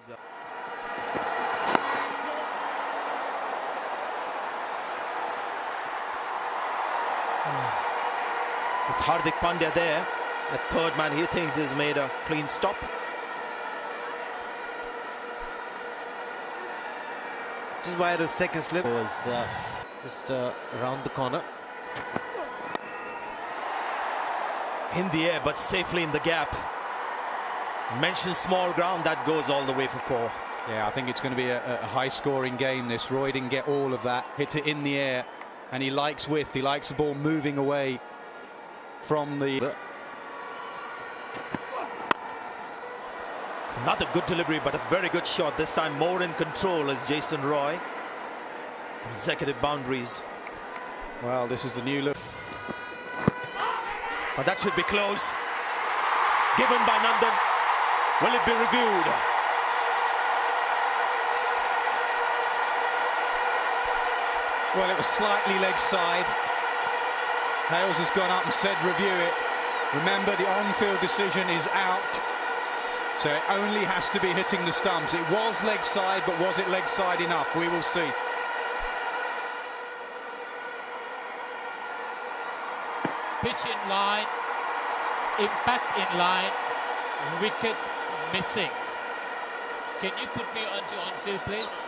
was. It's Hardik Pandya there. The third man he thinks has made a clean stop. This is why the second slip was just around the corner. In the air, but safely in the gap. Mentioned small ground, that goes all the way for 4. Yeah, I think it's going to be a high-scoring game, this. Roy didn't get all of that. Hit it in the air, and he likes width. He likes the ball moving away from the... It's another good delivery, but a very good shot. This time more in control is Jason Roy. Consecutive boundaries. Well, this is the new look. But that should be close. Given by Nandan. Will it be reviewed? Well, it was slightly leg side. Hales has gone up and said review it. Remember, the on-field decision is out. So it only has to be hitting the stumps. It was leg side, but was it leg side enough? We will see. Pitch in line, impact in line, wicket missing. Can you put me onto on-field, please?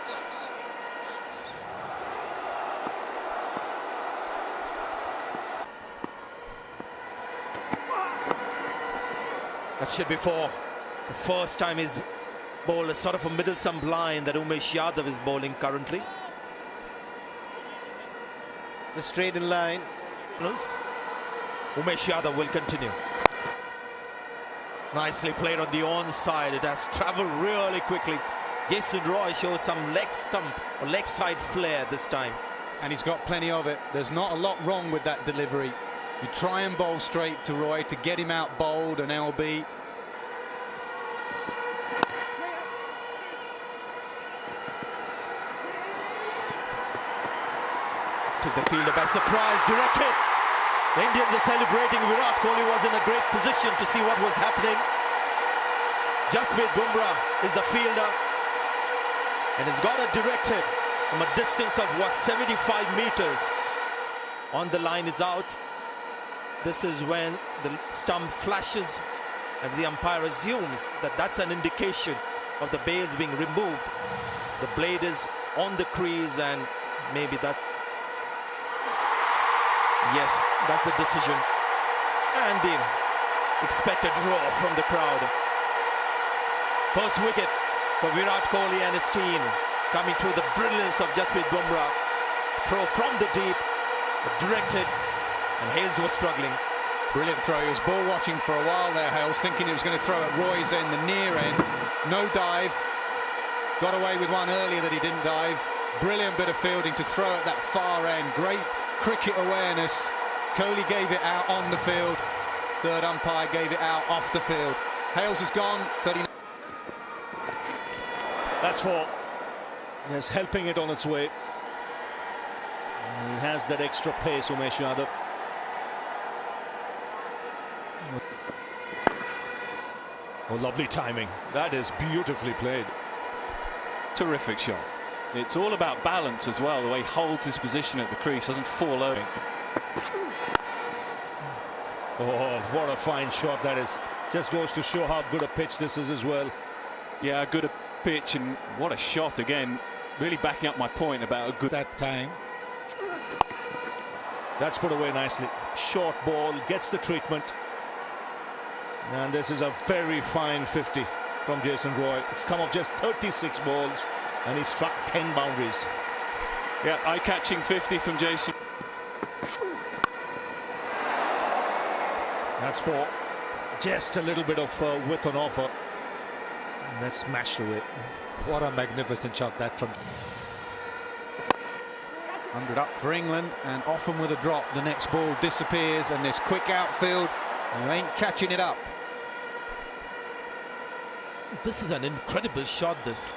That should be 4. The first time he's bowled a sort of a middle stump line that Umesh Yadav is bowling currently. The straight in line. Umesh Yadav will continue. Nicely played on the onside. It has travelled really quickly. Jason Roy shows some leg stump or leg side flair this time. And he's got plenty of it. There's not a lot wrong with that delivery. You try and bowl straight to Roy to get him out bowled and LB. Took the fielder by surprise, directed. The Indians are celebrating. Virat Kohli was in a great position to see what was happening. Jasprit Bumrah is the fielder and has got it directed from a distance of what, 75 meters. On the line is out. This is when the stump flashes and the umpire assumes that that's an indication of the bails being removed. The blade is on the crease and maybe that. Yes, that's the decision. And the expected draw from the crowd. First wicket for Virat Kohli and his team. Coming through the brilliance of Jasprit Bumrah. Throw from the deep, directed, and Hales was struggling. Brilliant throw. He was ball watching for a while there, Hales, thinking he was going to throw at Roy's end, the near end. No dive. Got away with one earlier that he didn't dive. Brilliant bit of fielding to throw at that far end. Great cricket awareness. Kohli gave it out on the field. Third umpire gave it out off the field. Hales is gone. 39. That's 4. Yes, helping it on its way. He has that extra pace, Umesh Yadav. Oh, lovely timing. That is beautifully played. Terrific shot. It's all about balance as well, the way he holds his position at the crease, doesn't fall over. Oh, what a fine shot that is. Just goes to show how good a pitch this is as well. Yeah, good a pitch, and what a shot again. Really backing up my point about a good... That time. That's put away nicely. Short ball, gets the treatment. And this is a very fine 50 from Jason Roy. It's come off just 36 balls. And he struck 10 boundaries. Yeah, eye-catching 50 from Jason. That's 4. Just a little bit of width on offer. And that's smashed away. What a magnificent shot that from. 100 up for England, and often with a drop, the next ball disappears, and this quick outfield, you ain't catching it up. This is an incredible shot, this.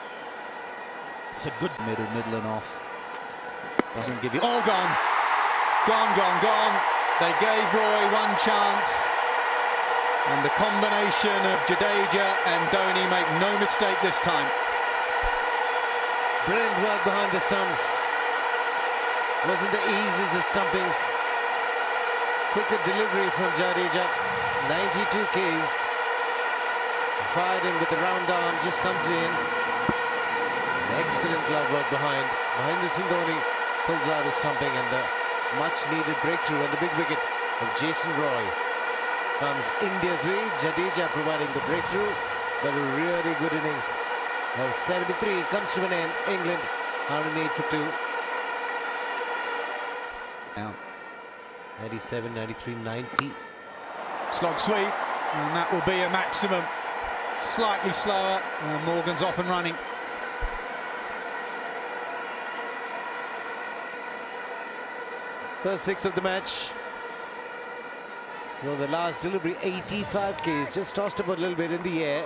It's a good middle and off. Doesn't give you all gone. Gone. They gave Roy one chance, And the combination of Jadeja and Dhoni make no mistake this time. Brilliant work behind the stumps. Wasn't the ease as the stumpings. Quicker delivery from Jadeja. 92 Ks. Fired in with the round arm, just comes in. Excellent glove work behind. Mahendra Singh Dhoni pulls out a stumping, and a much needed breakthrough, and the big wicket of Jason Roy comes India's way. Jadeja providing the breakthrough, but a really good innings of 73 comes to an end. England 108 for 2. Now 97, 93, 90. Slog sweep, and that will be a maximum. Slightly slower, and Morgan's off and running. First 6 of the match. So the last delivery, 85 Ks, just tossed about a little bit in the air.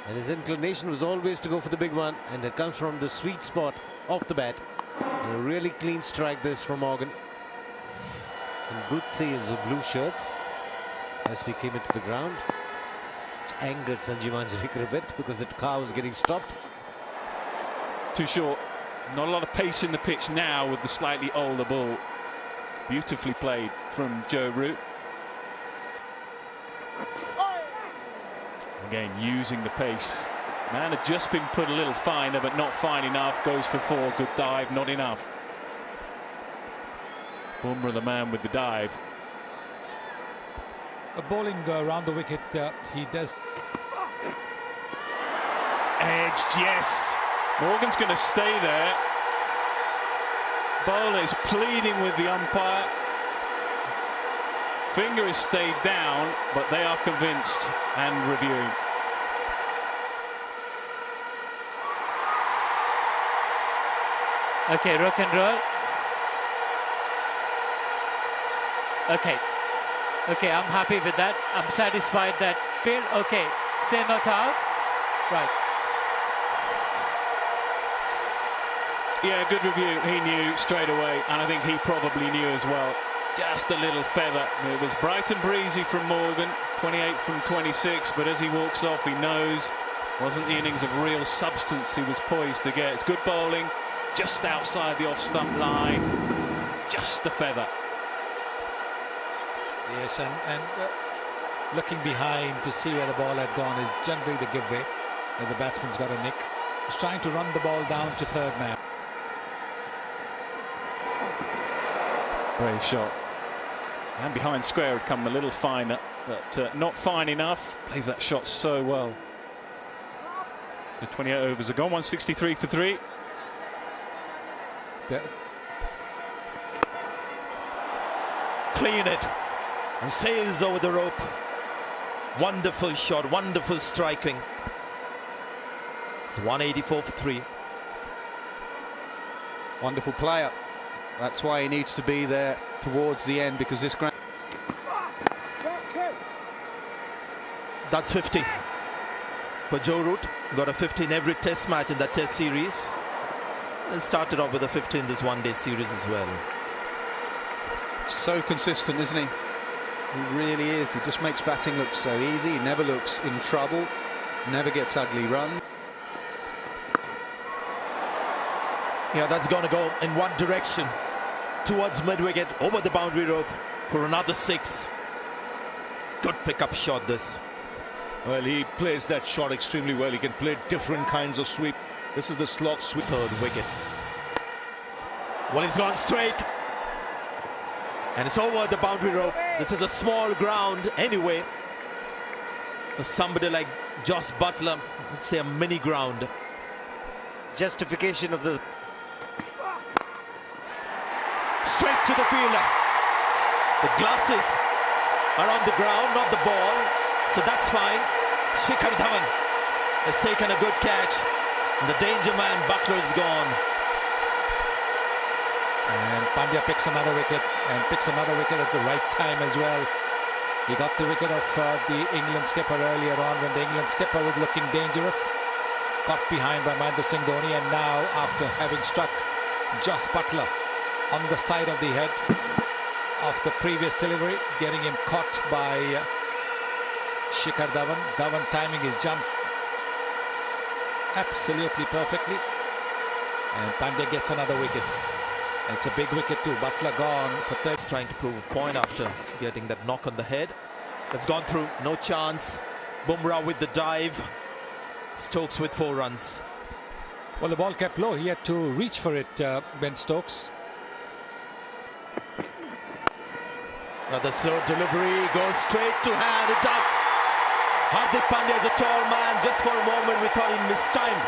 And his inclination was always to go for the big one, and it comes from the sweet spot off the bat. And a really clean strike this from Morgan. And good sales of blue shirts as we came into the ground. Which angered Sanjeev Manjrekar a bit because the car was getting stopped. Too short. Not a lot of pace in the pitch now with the slightly older ball. Beautifully played from Joe Root. Again, using the pace. Man had just been put a little finer, but not fine enough. Goes for 4. Good dive, not enough. Bumrah, the man with the dive. Bowling around the wicket, he does. Edged, yes. Morgan's going to stay there. Bowler is pleading with the umpire. Finger has stayed down, but they are convinced and reviewing. Okay, rock and roll. Okay, I'm happy with that. I'm satisfied that field. Okay, say not out. Right. Yeah, good review. He knew straight away, and I think he probably knew as well. Just a little feather. It was bright and breezy from Morgan, 28 from 26, but as he walks off, he knows wasn't the innings of real substance he was poised to get. It's good bowling, just outside the off-stump line, just a feather. Yes, and looking behind to see where the ball had gone is generally the give way. And the batsman's got a nick. He's trying to run the ball down to third man. Brave shot. And behind square had come a little finer, but not fine enough. Plays that shot so well. So 28 overs are gone, 163 for 3. Clean it and sails over the rope. Wonderful shot, wonderful striking. It's 184 for 3. Wonderful player. That's why he needs to be there towards the end, because this ground. That's 50 for Joe Root. Got a 50 in every test match in that test series. And started off with a 50 in this one-day series as well. So consistent, isn't he? He really is. He just makes batting look so easy. He never looks in trouble, never gets ugly run. Yeah, that's going to go in one direction, towards mid-wicket, over the boundary rope for another 6. Good pick-up shot, this. Well, he plays that shot extremely well. He can play different kinds of sweep. This is the slot sweep. Third wicket. Well, he's gone straight. And it's over the boundary rope. This is a small ground anyway. For somebody like Joss Buttler, let's say a mini ground. Justification of the... Straight to the fielder. The glasses are on the ground, not the ball. So that's fine. Shikhar Dhawan has taken a good catch. And the danger man, Buttler, is gone. And Pandya picks another wicket, and picks another wicket at the right time as well. He got the wicket of the England skipper earlier on when the England skipper was looking dangerous. Caught behind by Mahendra Singh Dhoni, and now after having struck Joss Buttler on the side of the head of the previous delivery, getting him caught by Shikhar Dhawan. Dhawan timing his jump absolutely perfectly. And Pandya gets another wicket. It's a big wicket too. Butler gone for third. Trying to prove a point after getting that knock on the head. That's gone through. No chance. Bumrah with the dive. Stokes with 4 runs. Well, the ball kept low. He had to reach for it, Ben Stokes. Another slow delivery. Goes straight to hand. It does. Hardik Pandya is a tall man. Just for a moment we thought he mistimed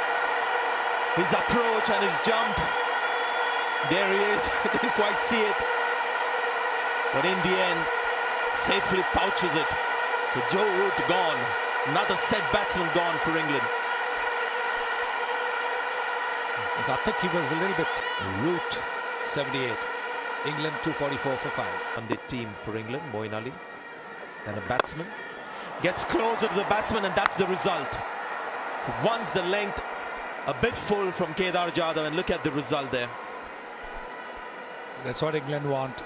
his approach and his jump. There he is. Didn't quite see it. But in the end, safely pouches it. So Joe Root gone. Another set batsman gone for England. I think he was a little bit Root 78. England 244 for 5. On the team for England, Moeen Ali. And a batsman. Gets closer to the batsman and that's the result. Once the length a bit full from Kedar Jadhav, and look at the result there. That's what England want.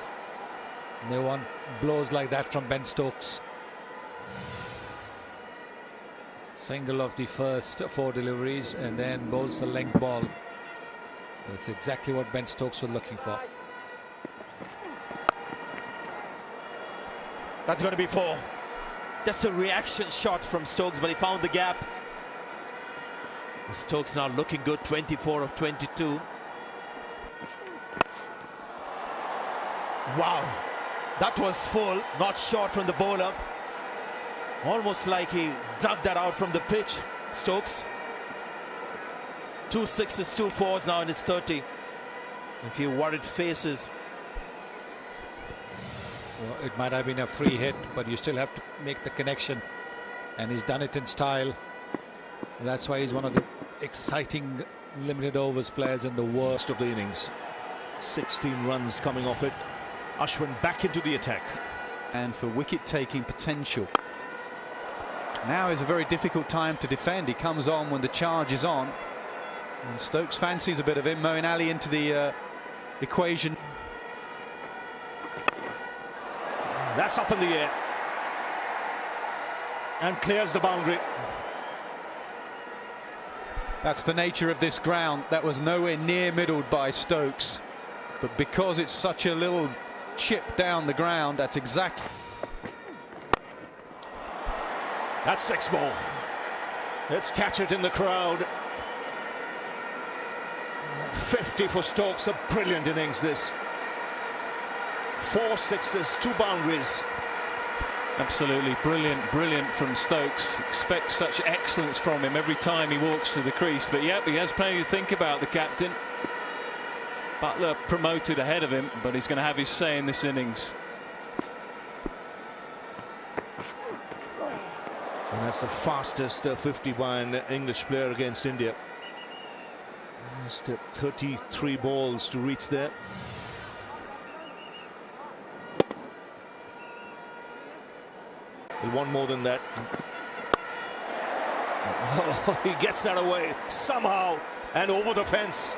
They want blows like that from Ben Stokes. Single of the first 4 deliveries and then bowls the length ball. That's exactly what Ben Stokes was looking for. That's going to be 4. Just a reaction shot from Stokes, but he found the gap. Stokes now looking good, 24 of 22. Wow, that was full, not short from the bowler. Almost like he dug that out from the pitch, Stokes. 2 6s, 2 4s now in his 30. A few worried faces. Well, it might have been a free hit, but you still have to make the connection. And he's done it in style. And that's why he's one of the exciting limited overs players in the worst Of the innings. 16 runs coming off it. Ashwin back into the attack. And for wicket-taking potential. Now is a very difficult time to defend. He comes on when the charge is on. And Stokes fancies a bit of him. Moeen Ali into the equation. That's up in the air. And clears the boundary. That's the nature of this ground. That was nowhere near middled by Stokes. But because it's such a little chip down the ground, that's exactly. That's 6 ball. Let's catch it in the crowd. 50 for Stokes. A brilliant innings this. 4 6s, 2 boundaries. Absolutely brilliant from Stokes. Expect such excellence from him every time he walks to the crease. But yep, he has plenty to think about, the captain. Butler promoted ahead of him, but he's going to have his say in this innings. And that's the fastest 50 by an English player against India. Just 33 balls to reach there. He'll want more than that. Oh, he gets that away somehow and over the fence.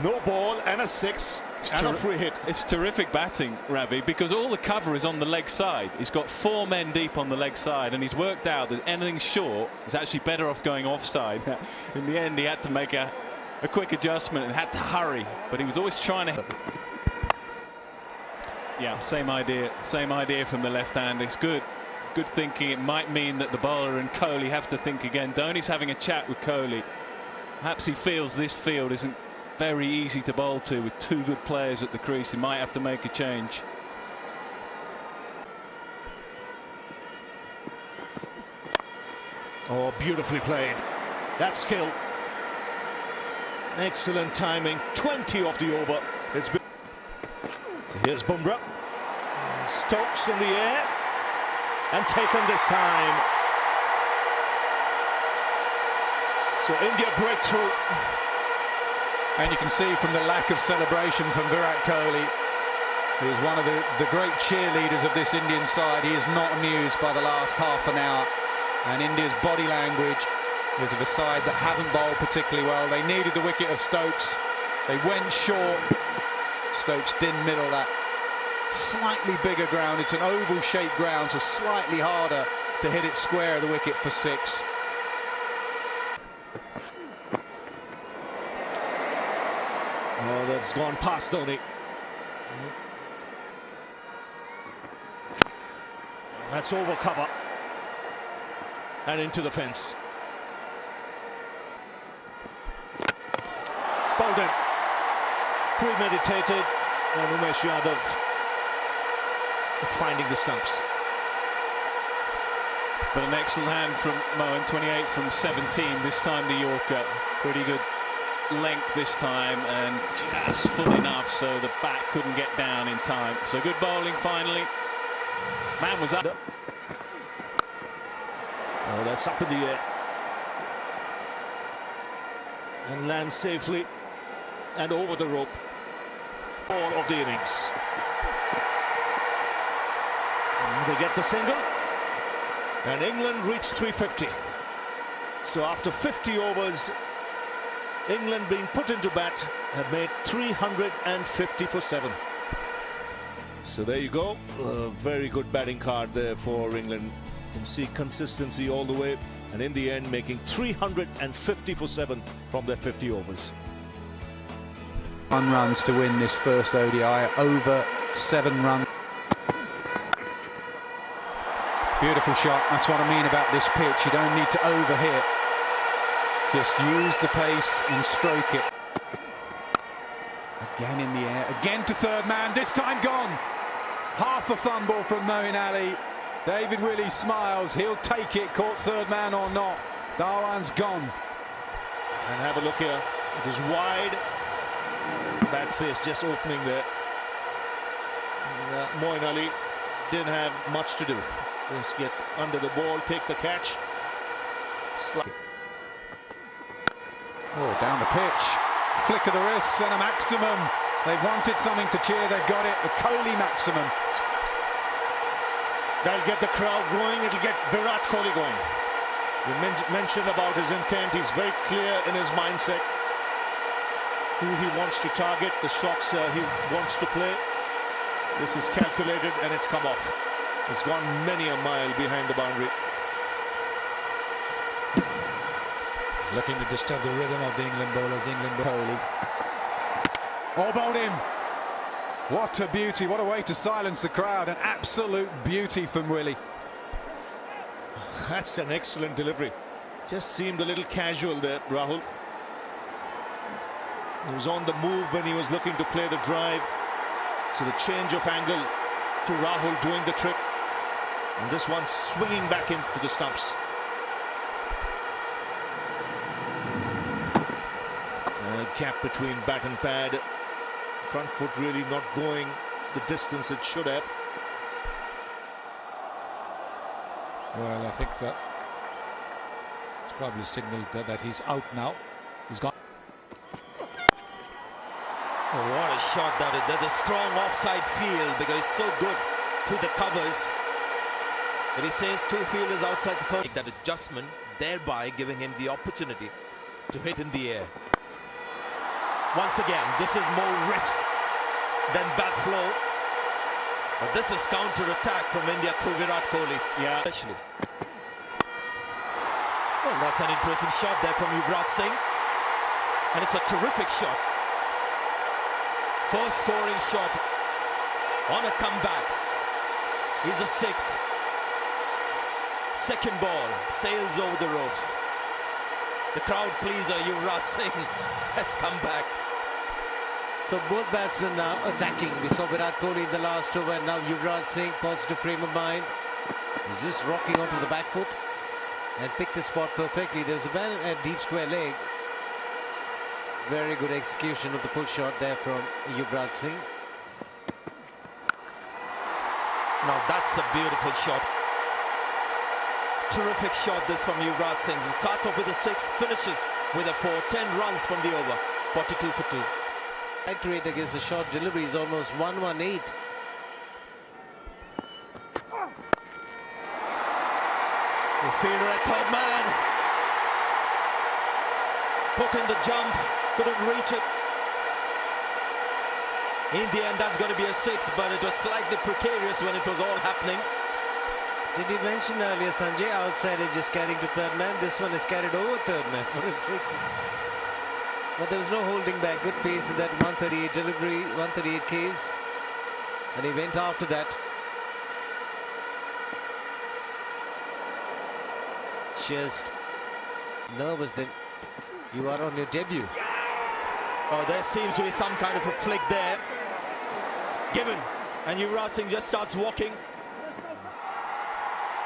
No ball and a 6 and a free hit. It's terrific batting, Ravi, because all the cover is on the leg side. He's got 4 men deep on the leg side, and he's worked out that anything short is actually better off going offside. In the end, he had to make a quick adjustment and had to hurry, but he was always trying to. Yeah, same idea from the left hand. It's good thinking. It might mean that the bowler and Kohli have to think again. Dhoni's having a chat with Kohli. Perhaps he feels this field isn't very easy to bowl to with 2 good players at the crease. He might have to make a change. Oh, beautifully played. That skill. Excellent timing. 20 off the over. It's been. So here's Bumrah. Stokes in the air. And taken this time. So India breakthrough. And you can see from the lack of celebration from Virat Kohli, who's one of the great cheerleaders of this Indian side. He is not amused by the last half an hour. And India's body language is of a side that haven't bowled particularly well. They needed the wicket of Stokes. They went short. Stokes didn't middle that. Slightly bigger ground. It's an oval shaped ground, so slightly harder to hit it square of the wicket for 6. Oh, that's gone past Dhoni. That's over cover and into the fence. Bowled in. Premeditated, and Umesh Yadav finding the stumps. But an excellent hand from Mohan, 28 from 17. This time the Yorker, pretty good length this time, and just full enough so the bat couldn't get down in time. So good bowling finally. Man was up. Oh, that's up in the air and lands safely and over the rope. All of the innings. They get the single, and England reached 350. So after 50 overs, England being put into bat have made 350 for 7. So there you go, a very good batting card there for England. You can see consistency all the way, and in the end making 350 for 7 from their 50 overs. 1 runs to win this first ODI, over 7 runs. Beautiful shot. That's what I mean about this pitch. You don't need to overhit. Just use the pace and stroke it. Again in the air. Again to third man. This time gone. Half a fumble from Moeen Ali. David Willey smiles. He'll take it, caught third man or not. Dhawan's gone. And have a look here. It is wide. Bad face just opening there. Moeen Ali didn't have much to do. Just get under the ball, take the catch. Oh, down the pitch. Flick of the wrists and a maximum. They've wanted something to cheer. They've got it. A Kohli maximum. That'll get the crowd going. It'll get Virat Kohli going. We mentioned about his intent. He's very clear in his mindset. Who he wants to target, the shots he wants to play. This is calculated, and it's come off. It's gone many a mile behind the boundary. Looking to disturb the rhythm of the England bowlers. Kohli. All bowled in. What a beauty. What a way to silence the crowd. An absolute beauty from Willey. That's an excellent delivery. Just seemed a little casual there, Rahul. He was on the move when he was looking to play the drive. So the change of angle to Rahul doing the trick. And this one swinging back into the stumps. Gap between bat and pad. Front foot really not going the distance it should have. Well, I think it's probably signaled that he's out now. He's gone. Oh, what a shot that is. There's a strong offside field because he's so good through the covers. But he says 2 fielders outside the third. That adjustment, thereby giving him the opportunity to hit in the air. Once again, this is more risk than bat flow. But this is counter-attack from India through Virat Kohli. Yeah. Especially. Well, that's an interesting shot there from Yuvraj Singh. And it's a terrific shot. First scoring shot on a comeback. He's a 6. Second ball sails over the ropes. The crowd pleaser Yuvraj Singh has come back. So both batsmen now attacking. We saw Virat Kohli in the last over, and now Yuvraj Singh, positive frame of mind. He's just rocking onto the back foot and picked his spot perfectly. There was a man at deep square leg. Very good execution of the pull shot there from Yuvraj Singh. Now that's a beautiful shot. Terrific shot this from Yuvraj Singh. He starts off with a 6, finishes with a 4. 10 runs from the over. 42 for 2. Strike rate against the short delivery is almost 118. The fielder at third man. Put in the jump. Couldn't reach it. In the end, that's going to be a 6, but it was slightly precarious when it was all happening. Did you mention earlier, Sanjay, outside edge is carrying to third man. This one is carried over third man for a 6. But there was no holding back. Good pace in that 138 delivery, 138 Ks. And he went after that. Just nervous then. You are on your debut. Oh, there seems to be some kind of a flick there. Given. And Yuvraj Singh just starts walking.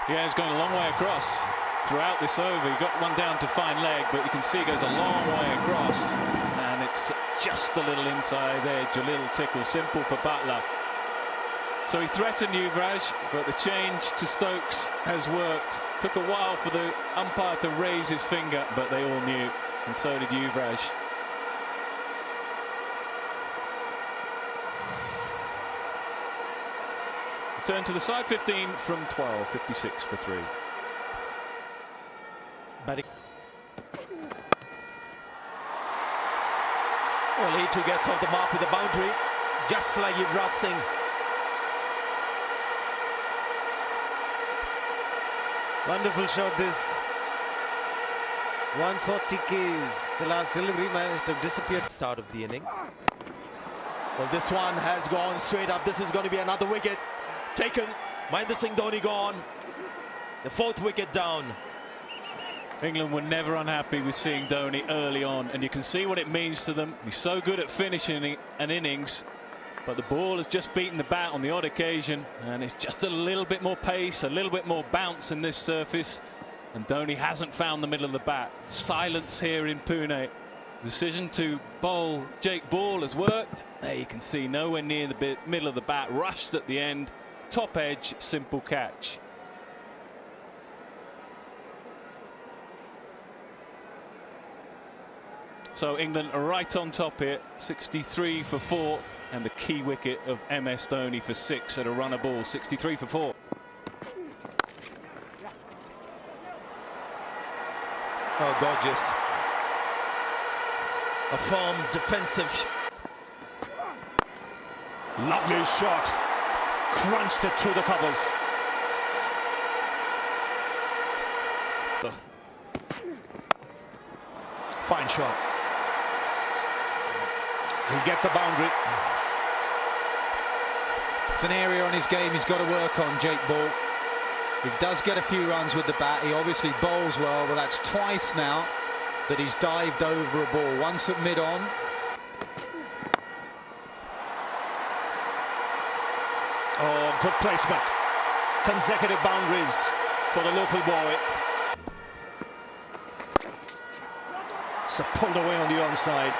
Yeah, he's going a long way across throughout this over. He got one down to fine leg, but you can see he goes a long way across. And it's just a little inside edge, a little tickle. Simple for Butler. So he threatened Yuvraj, but the change to Stokes has worked. Took a while for the umpire to raise his finger, but they all knew, and so did Yuvraj. Turn to the side, 15 from 12, 56 for 3. Batting. Well, he too gets off the mark with the boundary, just like Yuvraj Singh. Wonderful shot this. 140 Ks. The last delivery might have disappeared. Start of the innings. Well, this one has gone straight up. This is going to be another wicket taken. Mahendra Singh Dhoni gone. The 4th wicket down. England were never unhappy with seeing Dhoni early on, and you can see what it means to them. He's so good at finishing an innings, but the ball has just beaten the bat on the odd occasion, and it's just a little bit more pace, a little bit more bounce in this surface, and Dhoni hasn't found the middle of the bat. Silence here in Pune. Decision to bowl Jake Ball has worked. There you can see nowhere near the middle of the bat, rushed at the end, top edge, simple catch. So England are right on top here, 63 for 4, and the key wicket of MS Dhoni for 6 at a runner ball, 63 for 4. Oh, gorgeous. A firm defensive. Lovely shot. Crunched it through the covers. Fine shot. He'll get the boundary. It's an area on his game he's got to work on, Jake Ball. He does get a few runs with the bat. He obviously bowls well, but that's twice now that he's dived over a ball. Once at mid-on. Oh, good placement. Consecutive boundaries for the local boy. So pulled away on the onside.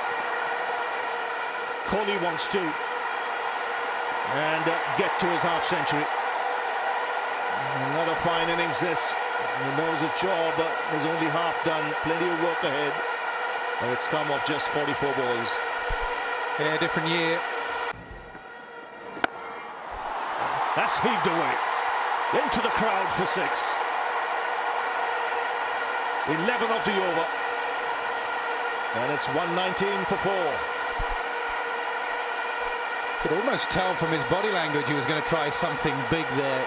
Kohli wants to and get to his half century. Another fine innings this. He knows his job is only half done. Plenty of work ahead. But it's come off just 44 balls. Yeah, different year. That's heaved away. Into the crowd for 6. 11 off the over. And it's 119 for 4. Could almost tell from his body language he was going to try something big there.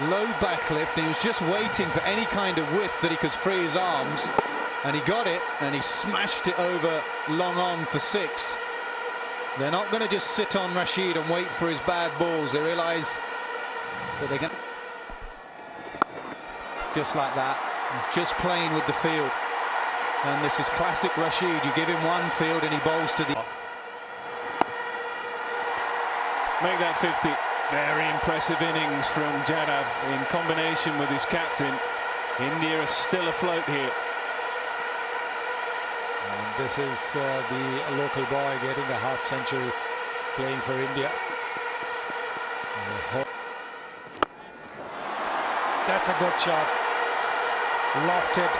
Low back lift, and he was just waiting for any kind of width that he could free his arms. And he got it, and he smashed it over long on for 6. They're not going to just sit on Rashid and wait for his bad balls. They realise that they're going to... Just like that. He's just playing with the field. And this is classic Rashid. You give him one field and he bowls to the... Make that 50. Very impressive innings from Jadhav in combination with his captain. India are still afloat here. And this is the local boy getting a half century playing for India. That's a good shot. Lofted.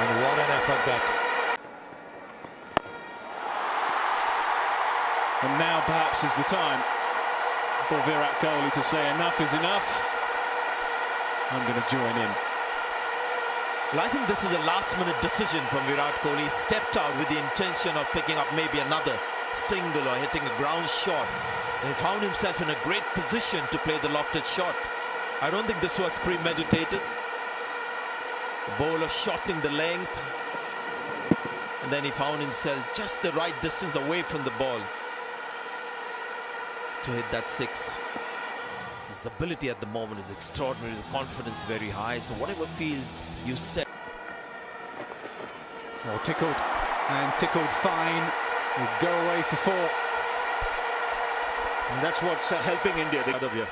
And what an effort that. And now perhaps is the time for Virat Kohli to say enough is enough. I'm going to join in. Well, I think this is a last-minute decision from Virat Kohli. He stepped out with the intention of picking up maybe another single or hitting a ground shot. And he found himself in a great position to play the lofted shot. I don't think this was premeditated. The bowler shortening the length, and then he found himself just the right distance away from the ball to hit that six. His ability at the moment is extraordinary, the confidence very high, so whatever fields you set. Oh, tickled, and tickled fine, will go away for 4. And that's what's helping India. Jadhav.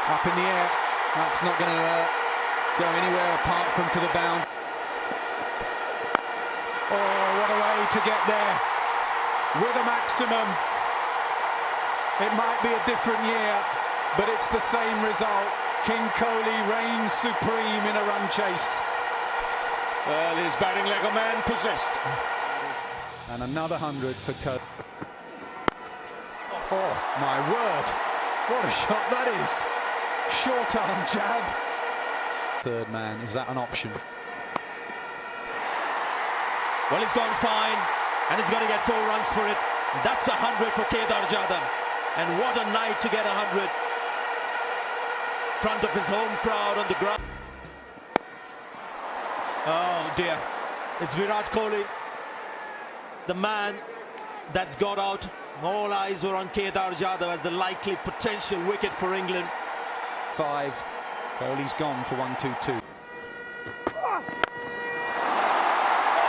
Up in the air, that's not going to go anywhere apart from to the bound. Oh, what a way to get there with a maximum. It might be a different year, but it's the same result. King Kohli reigns supreme in a run chase. Well, he's batting like a man possessed. And another 100 for Kohli. Oh, my word. What a shot that is. Short arm jab. Third man, is that an option? Well, he's gone fine, and he's going to get 4 runs for it. That's 100 for Jadhav. And what a night to get 100 in front of his home crowd on the ground. Oh dear, it's Virat Kohli, the man that's got out. All eyes were on Jadhav as the likely potential wicket for England. 5. Kohli's gone for 1-2-2.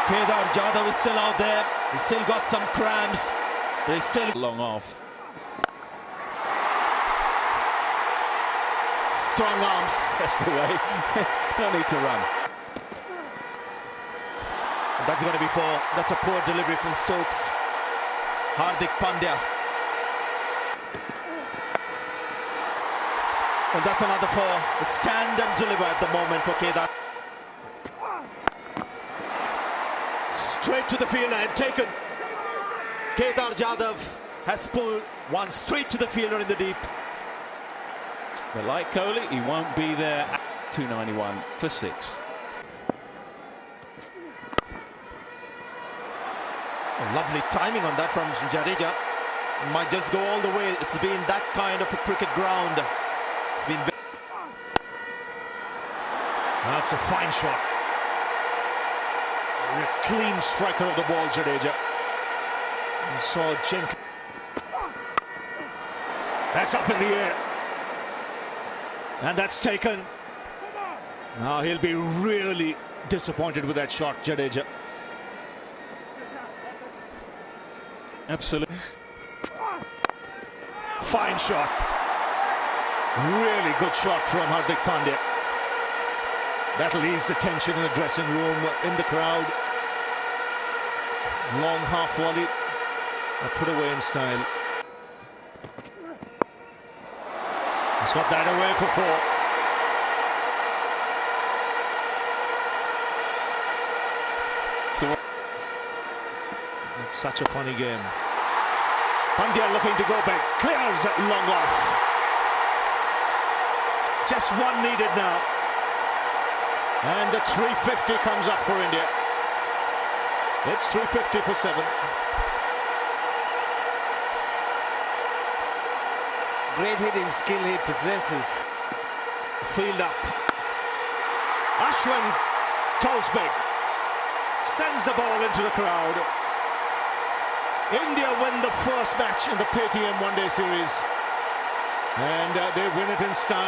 Jadhav is still out there. He's still got some cramps, but he's still Long off. strong arms. That's the way. No need to run. That's going to be 4. That's a poor delivery from Stokes. Hardik Pandya. And that's another 4. It's stand and deliver at the moment for Jadhav. Straight to the fielder and taken. Jadhav has pulled one straight to the fielder in the deep. But like Kohli, he won't be there at 291 for 6. Lovely timing on that from Jadeja. Might just go all the way. It's been that kind of a cricket ground. It's been. That's a fine shot. He's a clean striker of the ball, Jadeja. You saw gently. That's up in the air. And that's taken. Now he'll be really disappointed with that shot, Jadeja. Absolutely. Fine shot. Really good shot from Hardik Pandya. That'll ease the tension in the dressing room, in the crowd. Long half volley. A put away in style. He's got that away for 4. It's such a funny game. Pandya looking to go back. Clears long off. Just 1 needed now. And the 350 comes up for India. It's 350 for 7. Great hitting skill he possesses. Field up. Ashwin throws big. Sends the ball into the crowd. India win the first match in the PTM one-day series. And they win it in style.